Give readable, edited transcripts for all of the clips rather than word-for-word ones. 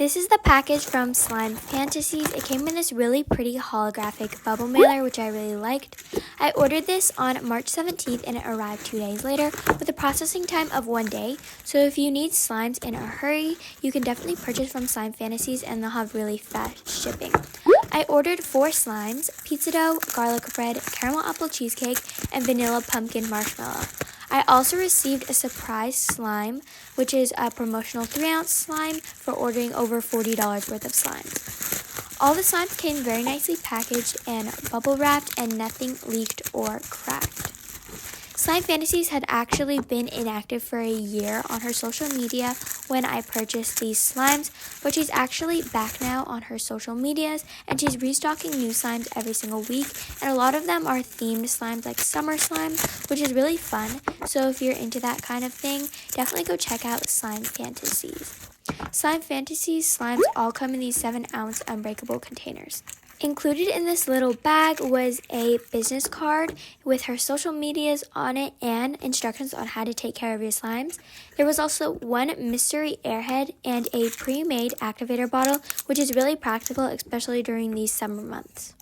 This is the package from Slime Fantasies. It came in this really pretty holographic bubble mailer, which I really liked. I ordered this on March 17th and it arrived 2 days later with a processing time of 1 day. So if you need slimes in a hurry, you can definitely purchase from Slime Fantasies and they'll have really fast shipping. I ordered 4 slimes: pizza dough, garlic bread, caramel apple cheesecake, and vanilla pumpkin marshmallow. I also received a surprise slime, which is a promotional 3-ounce slime for ordering over $40 worth of slimes. All the slimes came very nicely packaged and bubble wrapped, and nothing leaked or cracked. Slime Fantasies had actually been inactive for a year on her social media when I purchased these slimes, but she's actually back now on her social medias and she's restocking new slimes every single week, and a lot of them are themed slimes like summer slime, which is really fun. So if you're into that kind of thing, definitely go check out Slime Fantasies. Slime Fantasies slimes all come in these 7-ounce unbreakable containers. Included in this little bag was a business card with her social medias on it and instructions on how to take care of your slimes. There was also one mystery airhead and a pre-made activator bottle, which is really practical, especially during these summer months.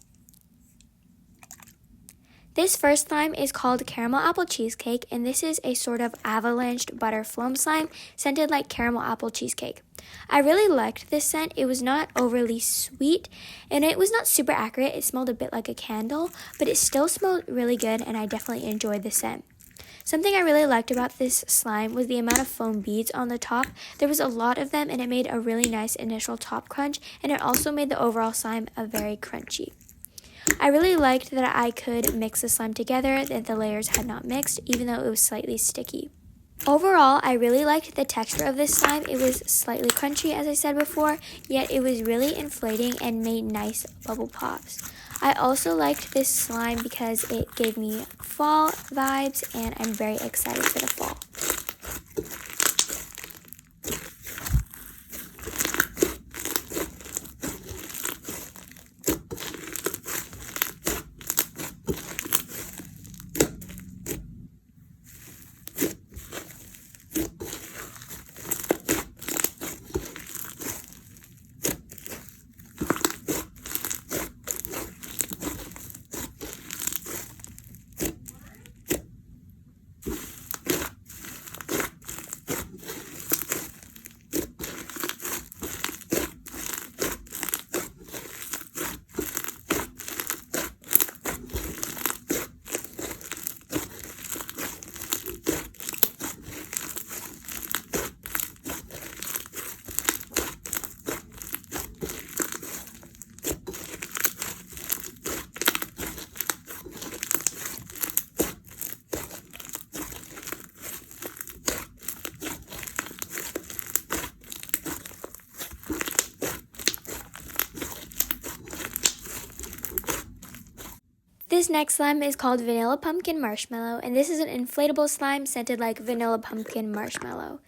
This first slime is called Caramel Apple Cheesecake, and this is a sort of avalanched butter foam slime scented like caramel apple cheesecake. I really liked this scent. It was not overly sweet, and it was not super accurate. It smelled a bit like a candle, but it still smelled really good, and I definitely enjoyed the scent. Something I really liked about this slime was the amount of foam beads on the top. There was a lot of them, and it made a really nice initial top crunch, and it also made the overall slime very crunchy. I really liked that I could mix the slime together, that the layers had not mixed, even though it was slightly sticky. Overall, I really liked the texture of this slime. It was slightly crunchy, as I said before, yet it was really inflating and made nice bubble pops. I also liked this slime because it gave me fall vibes, and I'm very excited for the fall. This next slime is called Vanilla Pumpkin Marshmallow, and this is an inflatable slime scented like vanilla pumpkin marshmallow.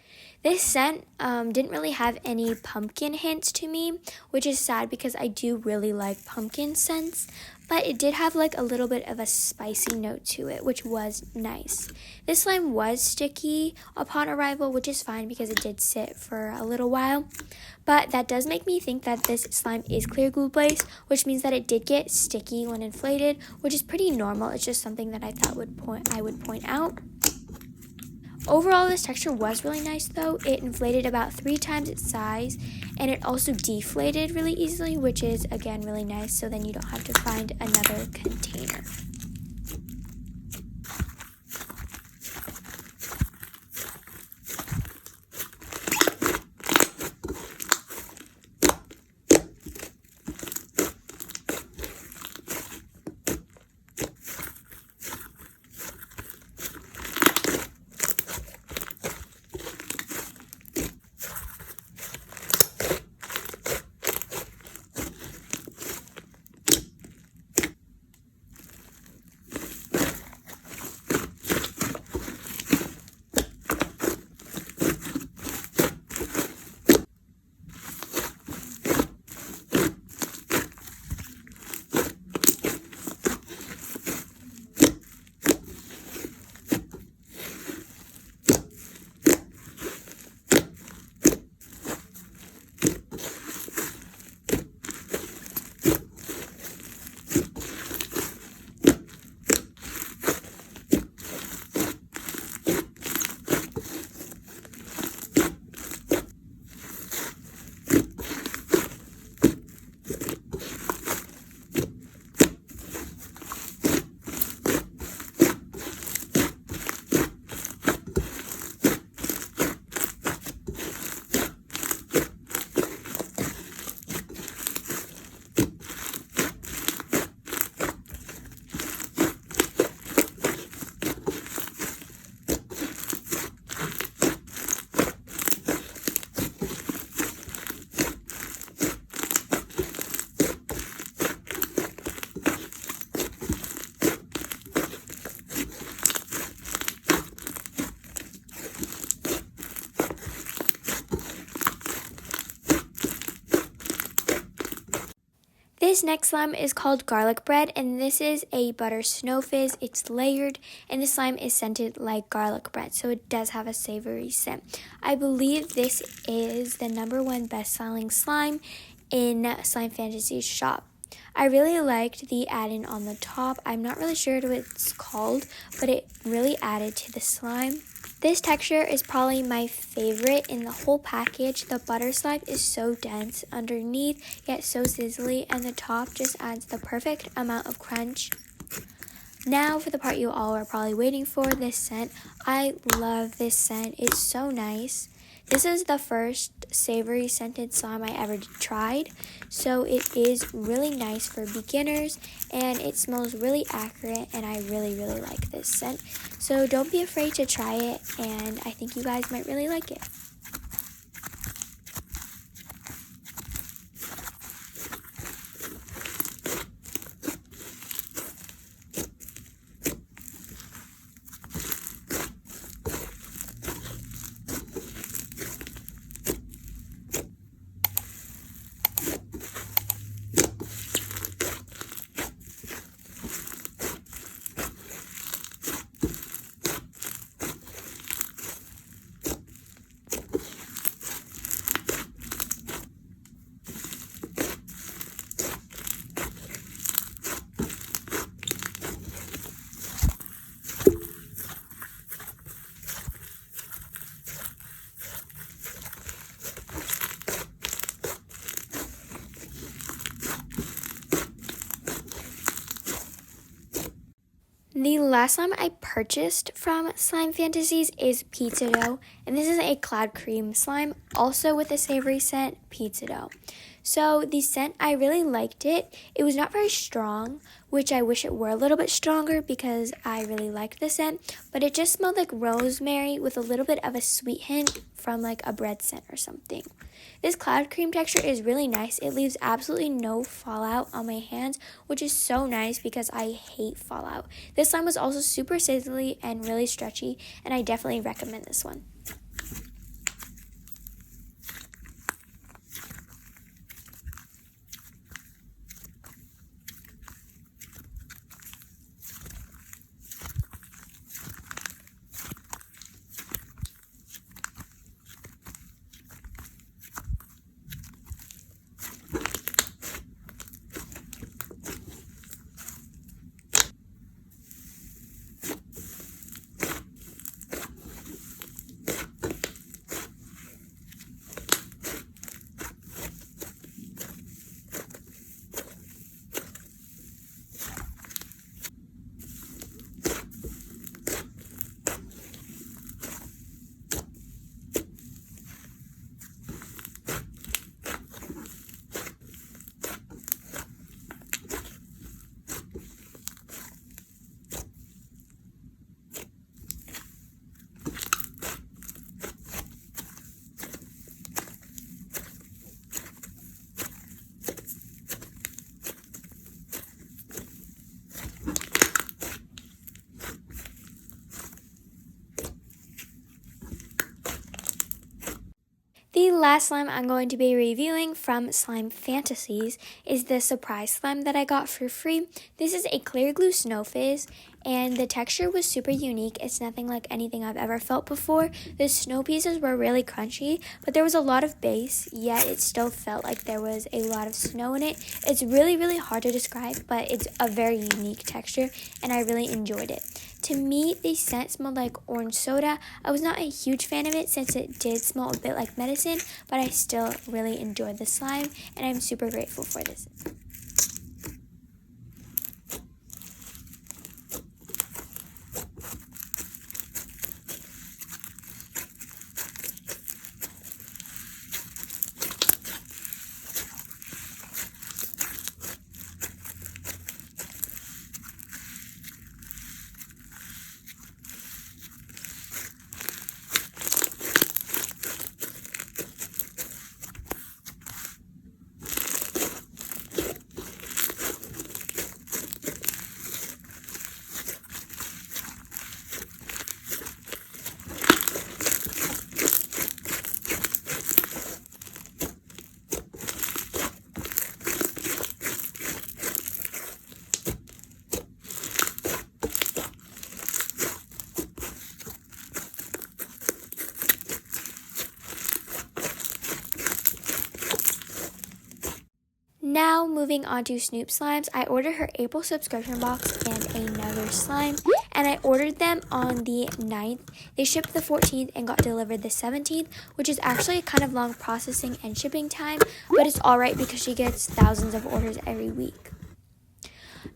This scent didn't really have any pumpkin hints to me, which is sad because I do really like pumpkin scents, but it did have like a little bit of a spicy note to it, which was nice. This slime was sticky upon arrival, which is fine because it did sit for a little while, but that does make me think that this slime is clear glue based, which means that it did get sticky when inflated, which is pretty normal. It's just something that I thought I would point out. Overall, this texture was really nice though. It inflated about 3 times its size, and it also deflated really easily, which is again really nice, so then you don't have to find another container. This next slime is called Garlic Bread, and this is a butter snow fizz. It's layered, and this slime is scented like garlic bread, so it does have a savory scent. I believe this is the #1 best-selling slime in Slime Fantasy's shop. I really liked the add-in on the top. I'm not really sure what it's called, but it really added to the slime. This texture is probably my favorite in the whole package. The butter slime is so dense underneath, yet so sizzly, and the top just adds the perfect amount of crunch. Now for the part you all are probably waiting for, this scent. I love this scent. It's so nice. This is the first savory scented slime I ever tried, so it is really nice for beginners, and it smells really accurate, and I really like this scent. So don't be afraid to try it, and I think you guys might really like it. The last slime I purchased from Slime Fantasies is pizza dough, and this is a cloud cream slime, also with a savory scent, pizza dough. So the scent, I really liked it. It was not very strong, which I wish it were a little bit stronger because I really liked the scent, but it just smelled like rosemary with a little bit of a sweet hint from like a bread scent or something. This cloud cream texture is really nice. It leaves absolutely no fallout on my hands, which is so nice because I hate fallout. This slime was also super sizzly and really stretchy, and I definitely recommend this one. The last slime I'm going to be reviewing from Slime Fantasies is the surprise slime that I got for free. This is a clear glue snow fizz, and the texture was super unique. It's nothing like anything I've ever felt before. The snow pieces were really crunchy, but there was a lot of base, yet it still felt like there was a lot of snow in it. It's really hard to describe, but it's a very unique texture, and I really enjoyed it. To me, the scent smelled like orange soda. I was not a huge fan of it since it did smell a bit like medicine, but I still really enjoyed the slime, and I'm super grateful for this. moving on to Snoop Slimes, I ordered her April subscription box and another slime, and I ordered them on the 9th. They shipped the 14th and got delivered the 17th, which is actually a kind of long processing and shipping time, but it's alright because she gets thousands of orders every week.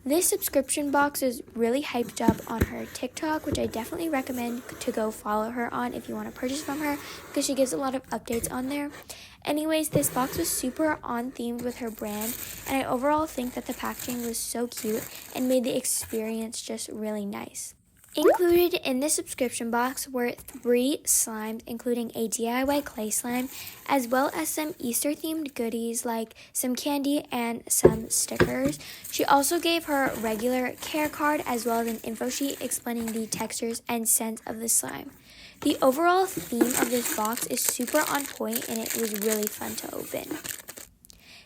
This subscription box is really hyped up on her TikTok, which I definitely recommend to go follow her on if you want to purchase from her because she gives a lot of updates on there. Anyways, this box was super on themed with her brand, and I overall think that the packaging was so cute and made the experience just really nice. Included in the subscription box were 3 slimes, including a DIY clay slime, as well as some Easter-themed goodies like some candy and some stickers. She also gave her regular care card as well as an info sheet explaining the textures and scents of the slime. The overall theme of this box is super on point and it was really fun to open.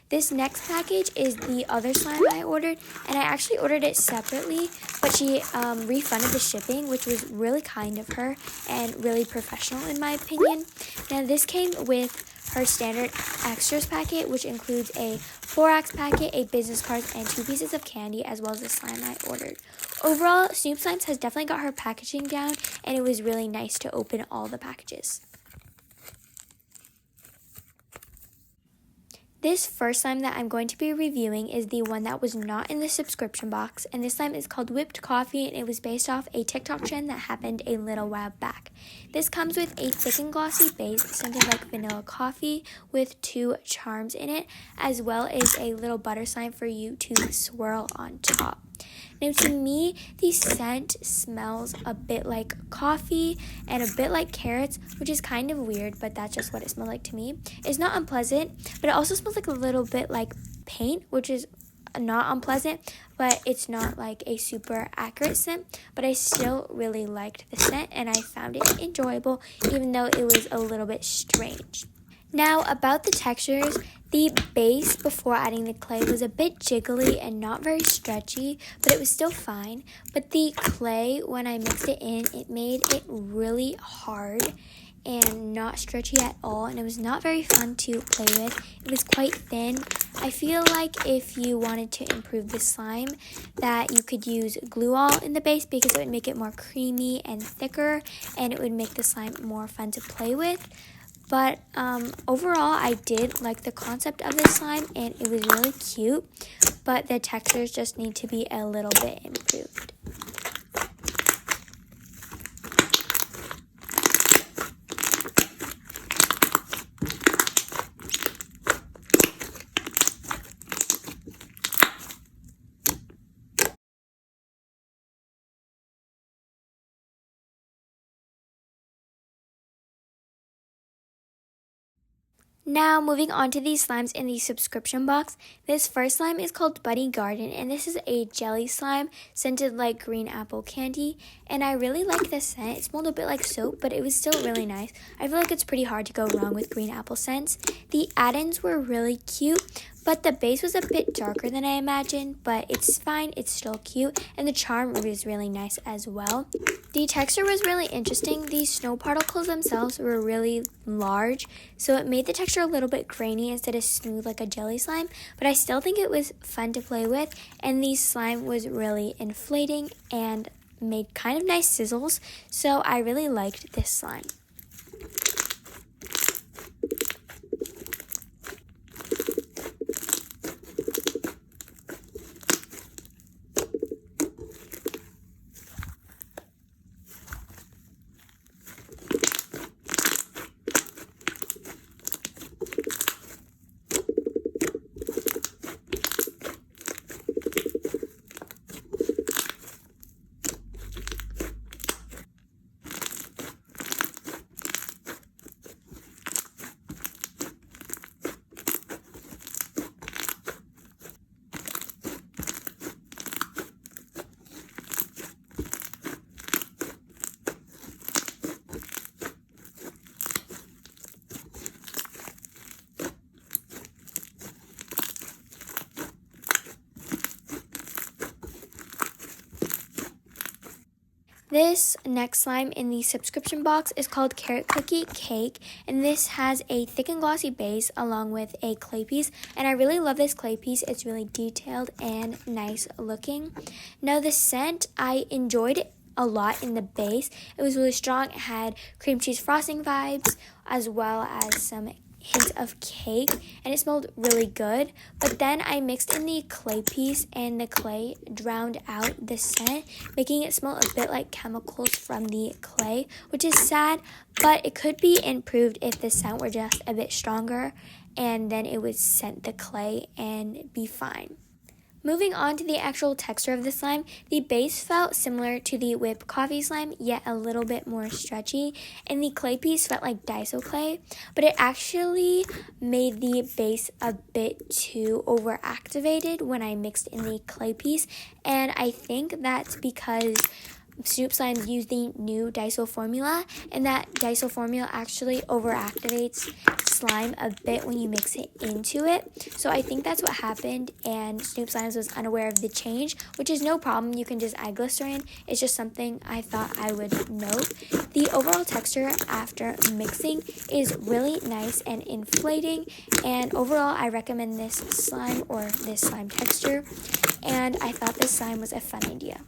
This next package is the other slime I ordered, and I actually ordered it separately, but she refunded the shipping, which was really kind of her and really professional in my opinion. Now this came with her standard extras packet, which includes a 4-ounce packet, a business card, and 2 pieces of candy, as well as the slime I ordered. Overall, Snoop Slimes has definitely got her packaging down, and it was really nice to open all the packages. This first slime that I'm going to be reviewing is the one that was not in the subscription box, and this slime is called Whipped Coffee, and it was based off a TikTok trend that happened a little while back. This comes with a thick and glossy base, scented like vanilla coffee, with 2 charms in it, as well as a little butter slime for you to swirl on top. Now to me, the scent smells a bit like coffee and a bit like carrots, which is kind of weird, but that's just what it smells like to me. It's not unpleasant, but it also smells like a little bit like paint, which is not unpleasant, but it's not like a super accurate scent. But I still really liked the scent and I found it enjoyable, even though it was a little bit strange. Now about the textures, the base before adding the clay was a bit jiggly and not very stretchy, but it was still fine. But the clay, when I mixed it in, it made it really hard and not stretchy at all, and it was not very fun to play with. It was quite thin. I feel like if you wanted to improve the slime, that you could use glue all in the base because it would make it more creamy and thicker, and it would make the slime more fun to play with. But overall, I did like the concept of this slime, and it was really cute, but the textures just need to be a little bit improved. Now, moving on to these slimes in the subscription box. This first slime is called Bunny Garden, and this is a jelly slime scented like green apple candy. And I really like the scent. It smelled a bit like soap, but it was still really nice. I feel like it's pretty hard to go wrong with green apple scents. The add-ins were really cute, but the base was a bit darker than I imagined, but it's fine, it's still cute, and the charm was really nice as well. The texture was really interesting. These snow particles themselves were really large, so it made the texture a little bit grainy instead of smooth like a jelly slime, but I still think it was fun to play with, and the slime was really inflating and made kind of nice sizzles, so I really liked this slime. This next slime in the subscription box is called Carrot Cookie Cake, and this has a thick and glossy base along with a clay piece, and I really love this clay piece. It's really detailed and nice looking. Now the scent, I enjoyed it a lot in the base. It was really strong. It had cream cheese frosting vibes as well as some hint of cake, and it smelled really good. But then I mixed in the clay piece, and the clay drowned out the scent, making it smell a bit like chemicals from the clay, which is sad, but it could be improved if the scent were just a bit stronger, and then it would scent the clay and be fine. Moving on to the actual texture of the slime, the base felt similar to the whipped coffee slime, yet a little bit more stretchy, and the clay piece felt like Daiso clay, but it actually made the base a bit too overactivated when I mixed in the clay piece, and I think that's because Snoop Slimes use the new Daiso formula, and that Daiso formula actually overactivates slime a bit when you mix it into it. So I think that's what happened, and Snoop Slimes was unaware of the change, which is no problem. You can just add glycerin. It's just something I thought I would note. The overall texture after mixing is really nice and inflating, and overall I recommend this slime or this slime texture, and I thought this slime was a fun idea.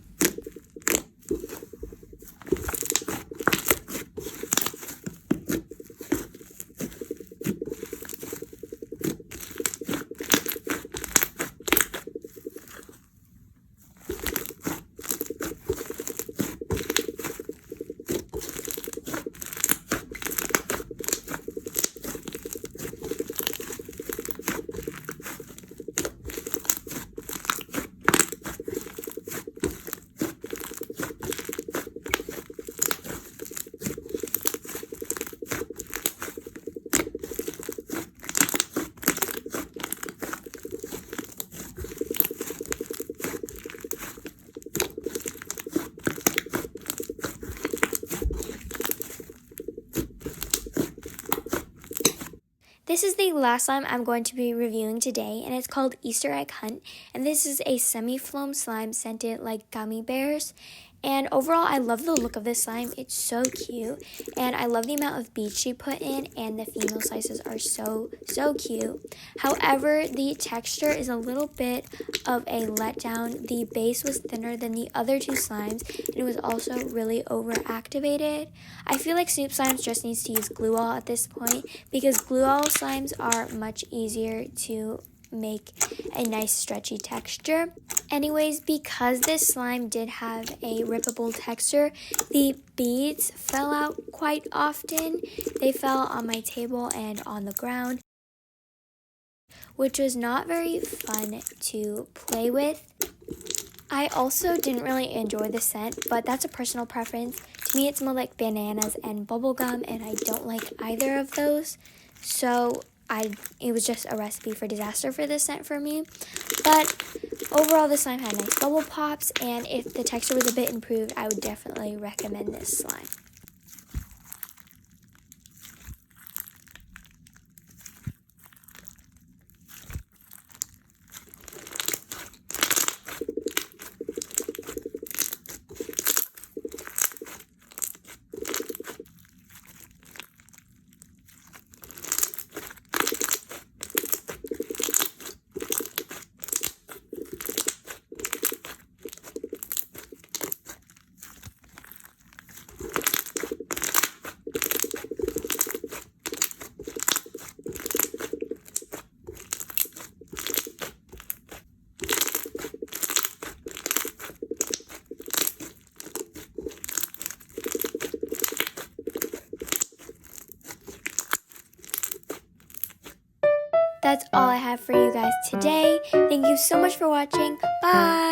This is the last slime I'm going to be reviewing today, and it's called Easter Egg Hunt, and this is a semi-foam slime scented like gummy bears. And overall, I love the look of this slime. It's so cute, and I love the amount of beads she put in, and the female slices are so cute. However, the texture is a little bit of a letdown. The base was thinner than the other two slimes, and it was also really overactivated. I feel like Snoop Slimes just needs to use Glue-All at this point, because Glue-All slimes are much easier to make a nice stretchy texture. Anyways, because this slime did have a rippable texture, the beads fell out quite often. They fell on my table and on the ground, which was not very fun to play with. I also didn't really enjoy the scent, but that's a personal preference. To me, it smelled like bananas and bubblegum, and I don't like either of those. So it was just a recipe for disaster for this scent for me. But overall, the slime had nice bubble pops, and if the texture was a bit improved, I would definitely recommend this slime. That's all I have for you guys today. Thank you so much for watching. Bye!